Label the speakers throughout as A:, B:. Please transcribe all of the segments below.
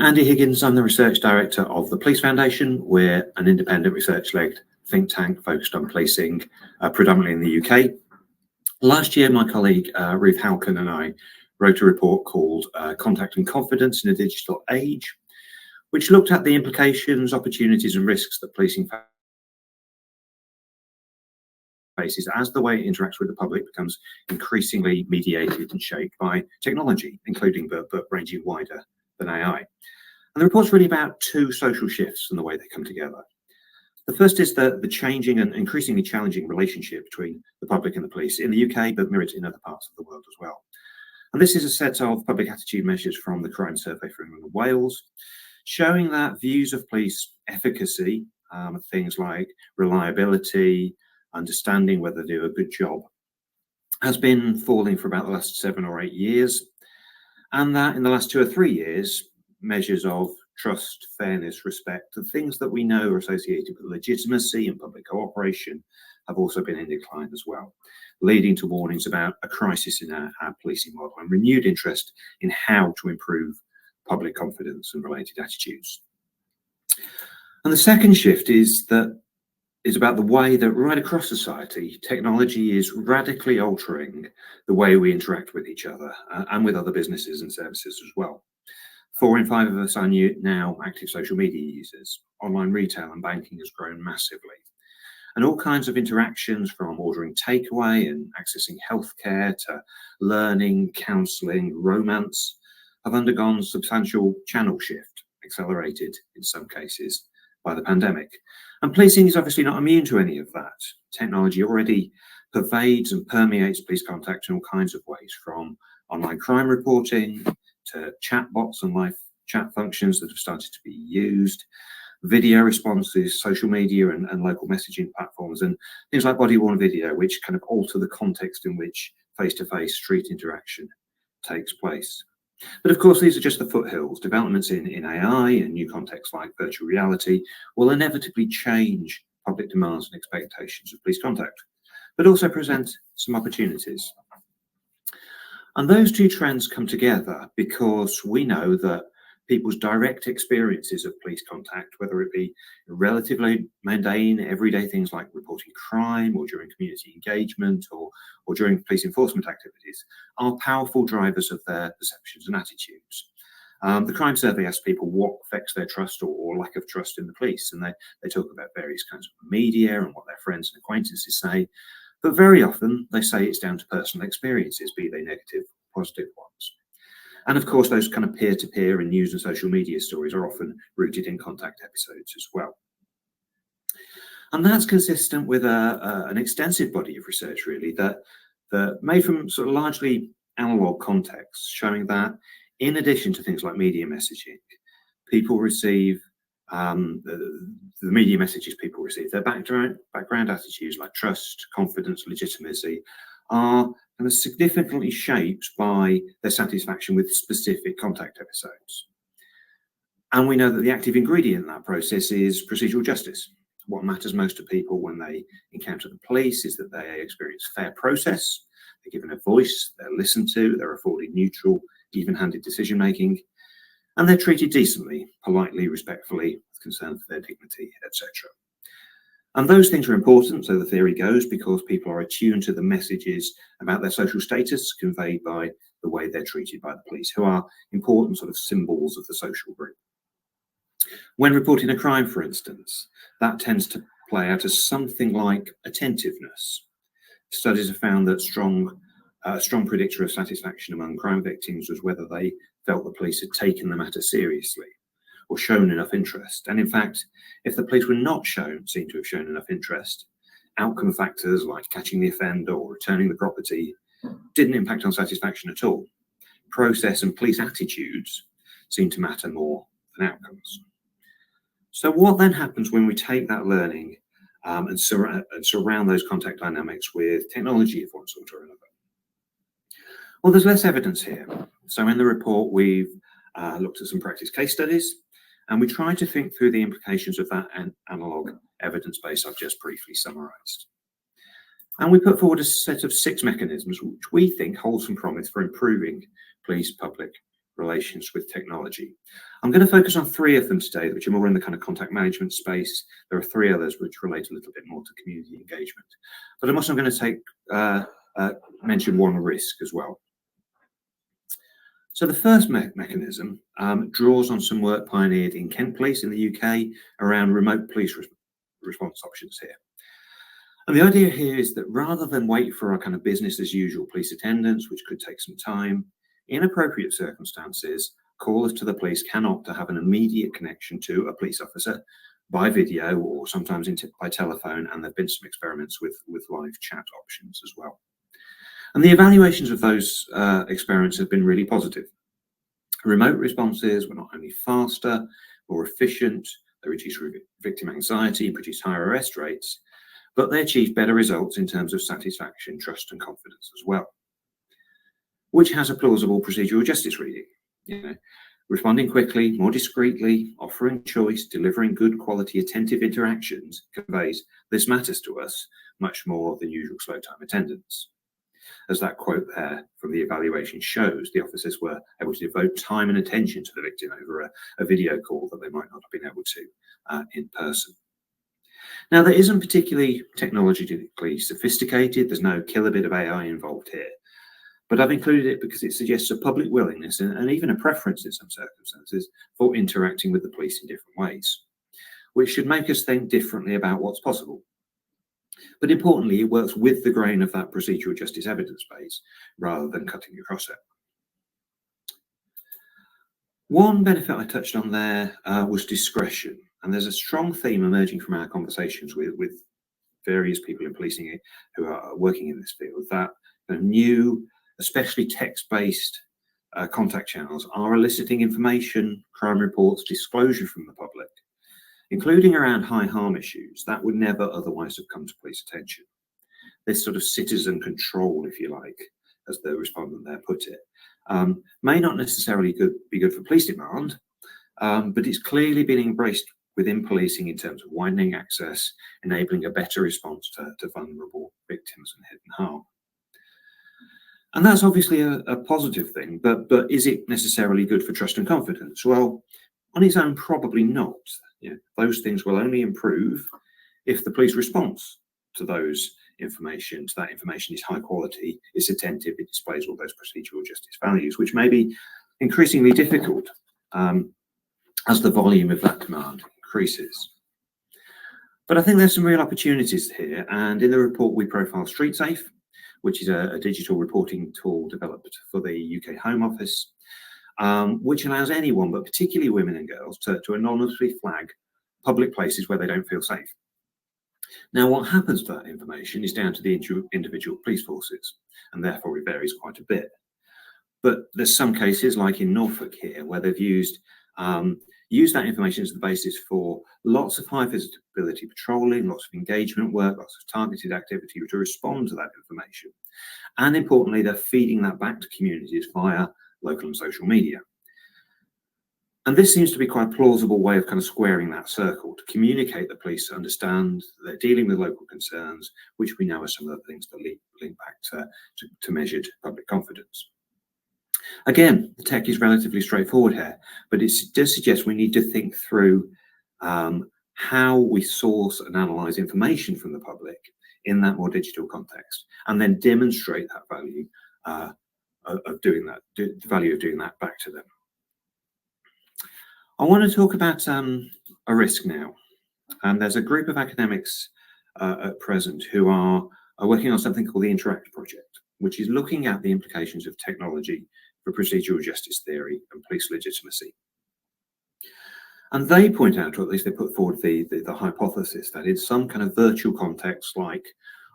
A: Andy Higgins, I'm the Research Director of the Police Foundation. We're an independent research-led think tank focused on policing, predominantly in the UK. Last year, my colleague Ruth Halkin and I wrote a report called Contact and Confidence in a Digital Age, which looked at the implications, opportunities and risks that policing faces as the way it interacts with the public becomes increasingly mediated and shaped by technology, including but ranging wider than AI. And the report's really about two social shifts and the way they come together. The first is the changing and increasingly challenging relationship between the public and the police in the UK, but mirrored in other parts of the world as well. And this is a set of public attitude measures from the Crime Survey for England and Wales, showing that views of police efficacy, things like reliability, understanding whether they do a good job, has been falling for about the last 7 or 8 years. And that in the last 2 or 3 years, measures of trust, fairness, respect, the things that we know are associated with legitimacy and public cooperation have also been in decline as well, leading to warnings about a crisis in our policing model and renewed interest in how to improve public confidence and related attitudes. And the second shift is about the way that right across society, technology is radically altering the way we interact with each other and with other businesses and services as well. 4 in 5 of us are now active social media users. Online retail and banking has grown massively. And all kinds of interactions, from ordering takeaway and accessing healthcare to learning, counselling, romance, have undergone substantial channel shift, accelerated in some cases by the pandemic. And policing is obviously not immune to any of that. Technology already pervades and permeates police contact in all kinds of ways, from online crime reporting to chatbots and live chat functions that have started to be used, video responses, social media and local messaging platforms, and things like body-worn video, which kind of alter the context in which face-to-face street interaction takes place. But of course, these are just the foothills. Developments in AI and new contexts like virtual reality will inevitably change public demands and expectations of police contact, but also present some opportunities. And those two trends come together because we know that people's direct experiences of police contact, whether it be relatively mundane, everyday things like reporting crime or during community engagement or during police enforcement activities, are powerful drivers of their perceptions and attitudes. The Crime Survey asks people what affects their trust or lack of trust in the police, and they talk about various kinds of media and what their friends and acquaintances say. But very often they say it's down to personal experiences, be they negative or positive ones. And of course, those kind of peer-to-peer and news and social media stories are often rooted in contact episodes as well. And that's consistent with an extensive body of research, really, that made from sort of largely analog contexts, showing that in addition to things like media messaging, people receive the media messages people receive, their background attitudes like trust, confidence, legitimacy are kind of significantly shaped by their satisfaction with specific contact episodes. And we know that the active ingredient in that process is procedural justice. What matters most to people when they encounter the police is that they experience fair process, they're given a voice, they're listened to, they're afforded neutral, even-handed decision-making, and they're treated decently, politely, respectfully, with concern for their dignity, etc. And those things are important, so the theory goes, because people are attuned to the messages about their social status conveyed by the way they're treated by the police, who are important sort of symbols of the social group. When reporting a crime, for instance, that tends to play out as something like attentiveness. Studies have found that a strong predictor of satisfaction among crime victims was whether they felt the police had taken the matter seriously or shown enough interest. And in fact, if the police were not seen to have shown enough interest, outcome factors like catching the offender or returning the property didn't impact on satisfaction at all. Process and police attitudes seem to matter more than outcomes. So what then happens when we take that learning and surround those contact dynamics with technology of one sort or another? Well, there's less evidence here. So in the report, we've looked at some practice case studies, and we tried to think through the implications of that analog evidence base I've just briefly summarised. And we put forward a set of 6 mechanisms which we think hold some promise for improving police-public relations with technology. I'm going to focus on 3 of them today, which are more in the kind of contact management space. There are 3 others which relate a little bit more to community engagement. But I'm also going to mention one risk as well. So the first mechanism draws on some work pioneered in Kent Police in the UK around remote police response options here. And the idea here is that rather than wait for our kind of business as usual police attendance, which could take some time, in appropriate circumstances, callers to the police can opt to have an immediate connection to a police officer by video or sometimes by telephone, and there have been some experiments with live chat options as well. And the evaluations of those experiments have been really positive. Remote responses were not only faster, more efficient, they reduced victim anxiety, produced higher arrest rates, but they achieved better results in terms of satisfaction, trust, and confidence as well, which has a plausible procedural justice reading. Responding quickly, more discreetly, offering choice, delivering good quality attentive interactions conveys this matters to us much more than usual slow time attendance. As that quote there from the evaluation shows, the officers were able to devote time and attention to the victim over a video call that they might not have been able to in person. Now, there isn't particularly technologically sophisticated, there's no killer bit of AI involved here, but I've included it because it suggests a public willingness and even a preference in some circumstances for interacting with the police in different ways, which should make us think differently about what's possible. But importantly, it works with the grain of that procedural justice evidence base rather than cutting across it. One benefit I touched on there was discretion. And there's a strong theme emerging from our conversations with various people in policing who are working in this field, that new, especially text-based contact channels are eliciting information, crime reports, disclosure from the public, including around high harm issues that would never otherwise have come to police attention. This sort of citizen control, if you like, as the respondent there put it, may not necessarily be good for police demand, but it's clearly been embraced within policing in terms of widening access, enabling a better response to vulnerable victims and hidden harm. And that's obviously a positive thing, but is it necessarily good for trust and confidence? Well, on its own, probably not. Those things will only improve if the police response to that information is high quality, it's attentive, it displays all those procedural justice values, which may be increasingly difficult as the volume of that demand increases. But I think there's some real opportunities here, and in the report we profile StreetSafe, which is a digital reporting tool developed for the UK Home Office, which allows anyone, but particularly women and girls, to anonymously flag public places where they don't feel safe. Now, what happens to that information is down to the individual police forces, and therefore it varies quite a bit. But there's some cases, like in Norfolk here, where they've used that information as the basis for lots of high visibility patrolling, lots of engagement work, lots of targeted activity to respond to that information. And importantly, they're feeding that back to communities via local and social media. And this seems to be quite a plausible way of kind of squaring that circle, to communicate the police understand they're dealing with local concerns, which we know are some of the things that link back to measured public confidence. Again, the tech is relatively straightforward here, but it does suggest we need to think through how we source and analyze information from the public in that more digital context, and then demonstrate that value of doing that, the value of doing that back to them. I want to talk about a risk now. And there's a group of academics at present who are working on something called the Interact project, which is looking at the implications of technology for procedural justice theory and police legitimacy. And they point out, or at least they put forward the hypothesis that in some kind of virtual context like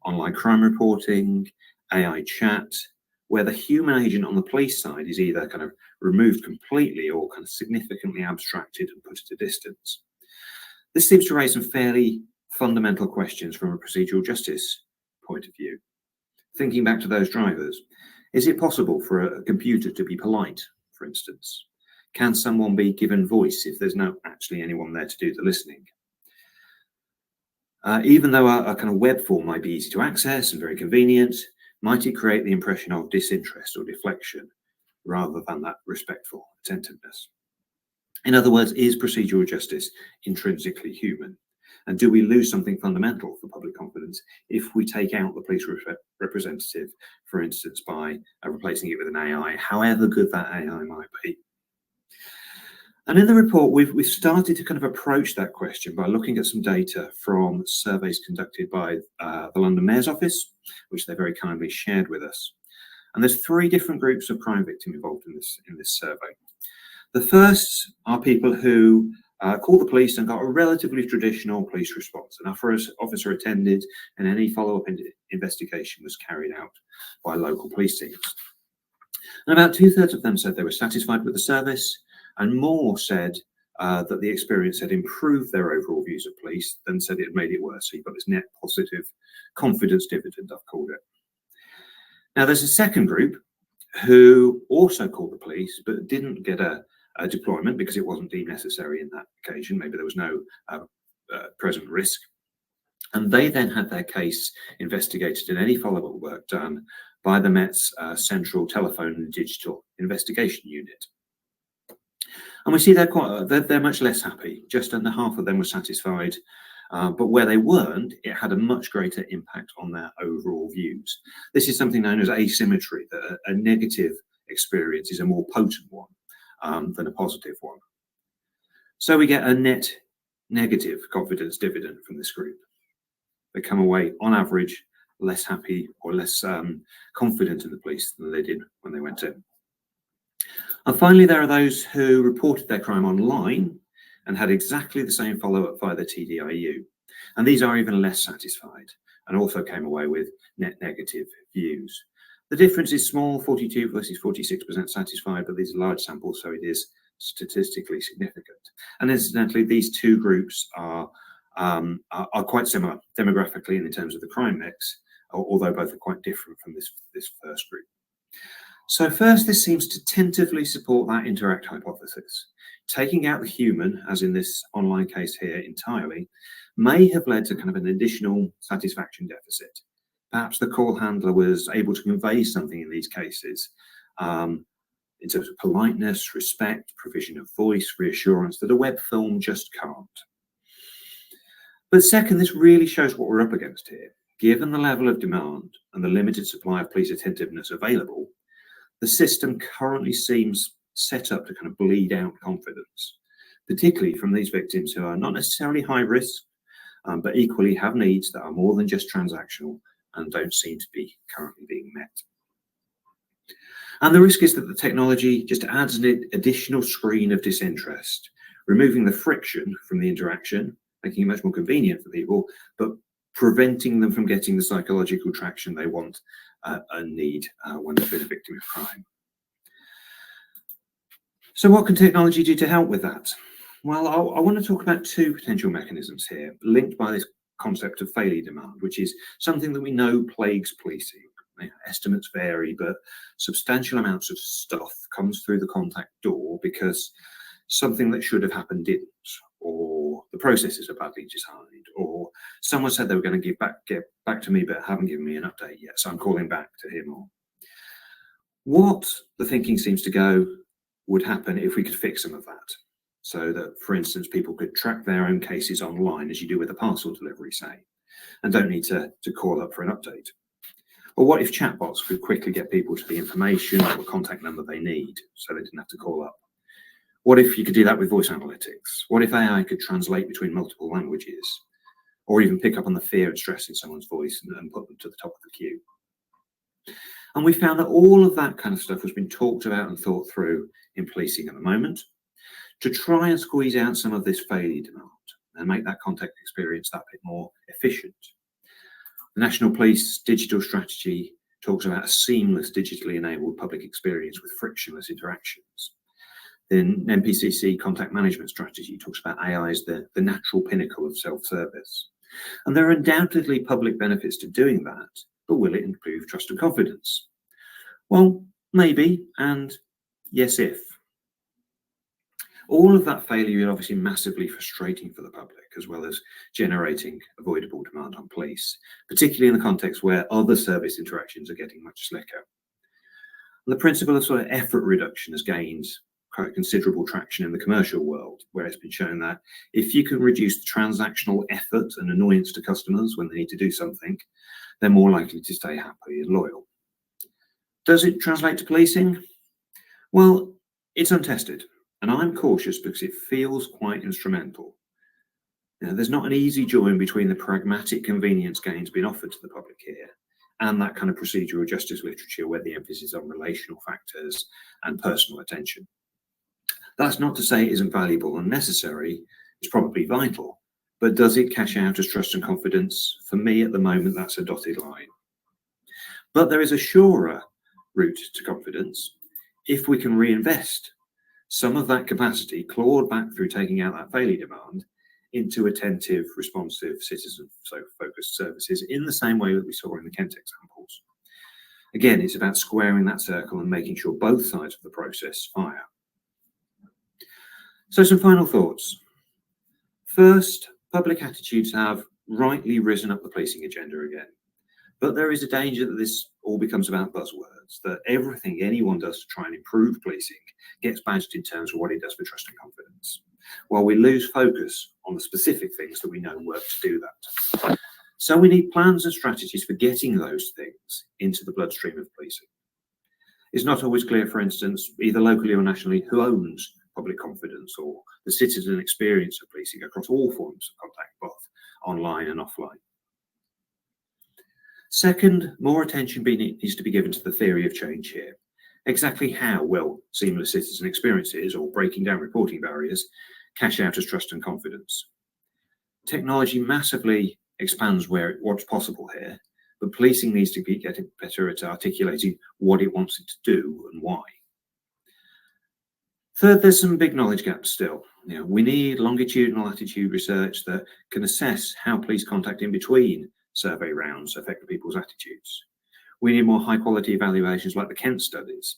A: online crime reporting, AI chat, where the human agent on the police side is either kind of removed completely or kind of significantly abstracted and put at a distance. This seems to raise some fairly fundamental questions from a procedural justice point of view. Thinking back to those drivers, is it possible for a computer to be polite, for instance? Can someone be given voice if there's not actually anyone there to do the listening? Even though a kind of web form might be easy to access and very convenient, might it create the impression of disinterest or deflection rather than that respectful attentiveness. In other words, is procedural justice intrinsically human? And do we lose something fundamental for public confidence if we take out the police representative, for instance, by replacing it with an AI, however good that AI might be? And in the report, we've started to kind of approach that question by looking at some data from surveys conducted by the London Mayor's Office, which they very kindly shared with us. And there's 3 different groups of crime victims involved in this survey. The first are people who called the police and got a relatively traditional police response. An officer attended, and any follow-up investigation was carried out by local police teams. And about 2/3 of them said they were satisfied with the service, and more said that the experience had improved their overall views of police than said it had made it worse. So you've got this net positive confidence dividend, I've called it. Now, there's a second group who also called the police but didn't get a deployment because it wasn't deemed necessary in that occasion. Maybe there was no present risk. And they then had their case investigated and any follow-up work done by the Met's Central Telephone and Digital Investigation Unit. And we see they're much less happy. Just under half of them were satisfied, but where they weren't, it had a much greater impact on their overall views. This is something known as asymmetry, that a negative experience is a more potent one than a positive one. So we get a net negative confidence dividend from this group. They come away, on average, less happy or less confident in the police than they did when they went in. And finally, there are those who reported their crime online and had exactly the same follow-up via the TDIU. And these are even less satisfied and also came away with net negative views. The difference is small, 42 versus 46% satisfied, but these are large samples, so it is statistically significant. And incidentally, these 2 groups are quite similar demographically and in terms of the crime mix, although both are quite different from this first group. So first, this seems to tentatively support that interact hypothesis. Taking out the human, as in this online case here entirely, may have led to kind of an additional satisfaction deficit. Perhaps the call handler was able to convey something in these cases in terms of politeness, respect, provision of voice, reassurance that a web film just can't. But second, this really shows what we're up against here. Given the level of demand and the limited supply of police attentiveness available, the system currently seems set up to kind of bleed out confidence, particularly from these victims who are not necessarily high risk, but equally have needs that are more than just transactional and don't seem to be currently being met. And the risk is that the technology just adds an additional screen of disinterest, removing the friction from the interaction, making it much more convenient for people, but preventing them from getting the psychological traction they want and need when they've been a victim of crime. So what can technology do to help with that? Well, I want to talk about 2 potential mechanisms here, linked by this concept of failure demand, which is something that we know plagues policing. Estimates vary, but substantial amounts of stuff comes through the contact door because something that should have happened didn't, or the processes are badly designed, or someone said they were going to get back to me but haven't given me an update yet, so I'm calling back to hear more. What the thinking seems to go would happen if we could fix some of that, so that, for instance, people could track their own cases online as you do with a parcel delivery, say, and don't need to call up for an update. Or what if chatbots could quickly get people to the information or the contact number they need so they didn't have to call up? What if you could do that with voice analytics? What if AI could translate between multiple languages, or even pick up on the fear and stress in someone's voice and put them to the top of the queue? And we found that all of that kind of stuff has been talked about and thought through in policing at the moment to try and squeeze out some of this failure demand and make that contact experience that bit more efficient. The National Police Digital Strategy talks about a seamless digitally enabled public experience with frictionless interactions. The NPCC Contact Management Strategy talks about AI as the natural pinnacle of self-service. And there are undoubtedly public benefits to doing that, but will it improve trust and confidence? Well, maybe, and yes, if. All of that failure is obviously massively frustrating for the public, as well as generating avoidable demand on police, particularly in the context where other service interactions are getting much slicker. The principle of sort of effort reduction has gained quite considerable traction in the commercial world, where it's been shown that if you can reduce the transactional effort and annoyance to customers when they need to do something, they're more likely to stay happy and loyal. Does it translate to policing? Well, it's untested, and I'm cautious because it feels quite instrumental. There's not an easy join between the pragmatic convenience gains being offered to the public here and that kind of procedural justice literature where the emphasis is on relational factors and personal attention. That's not to say it isn't valuable and necessary, it's probably vital, but does it cash out as trust and confidence? For me at the moment, that's a dotted line. But there is a surer route to confidence if we can reinvest some of that capacity clawed back through taking out that failure demand into attentive, responsive, citizen-focused services in the same way that we saw in the Kent examples. Again, it's about squaring that circle and making sure both sides of the process fire. So some final thoughts. First, public attitudes have rightly risen up the policing agenda again, but there is a danger that this all becomes about buzzwords, that everything anyone does to try and improve policing gets badged in terms of what it does for trust and confidence, while we lose focus on the specific things that we know work to do that. So we need plans and strategies for getting those things into the bloodstream of policing. It's not always clear, for instance, either locally or nationally, who owns public confidence or the citizen experience of policing across all forms of contact, both online and offline. Second, more attention needs to be given to the theory of change here. Exactly how well seamless citizen experiences or breaking down reporting barriers cash out as trust and confidence. Technology massively expands what's possible here, but policing needs to be getting better at articulating what it wants it to do and why. Third, there's some big knowledge gaps still. We need longitudinal attitude research that can assess how police contact in between survey rounds affect people's attitudes. We need more high quality evaluations like the Kent studies.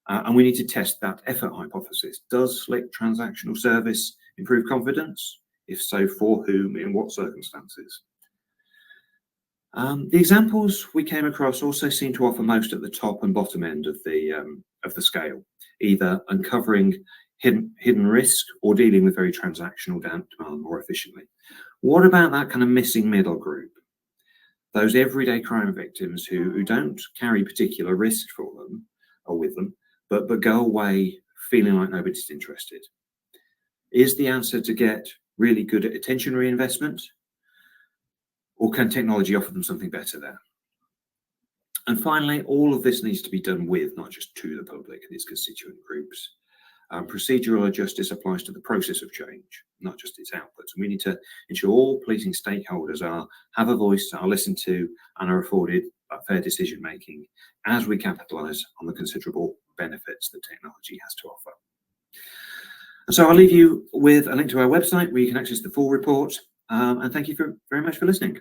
A: And we need to test that effort hypothesis. Does slick transactional service improve confidence? If so, for whom, in what circumstances? The examples we came across also seem to offer most at the top and bottom end of the scale, either uncovering hidden risk or dealing with very transactional demand more efficiently. What about that kind of missing middle group? Those everyday crime victims who don't carry particular risk for them or with them, but go away feeling like nobody's interested. Is the answer to get really good at attention reinvestment? Or can technology offer them something better there? And finally, all of this needs to be done with, not just to the public and its constituent groups. Procedural justice applies to the process of change, not just its outputs. And we need to ensure all policing stakeholders have a voice, are listened to, and are afforded fair decision making as we capitalise on the considerable benefits that technology has to offer. And so I'll leave you with a link to our website where you can access the full report. And thank you very much for listening.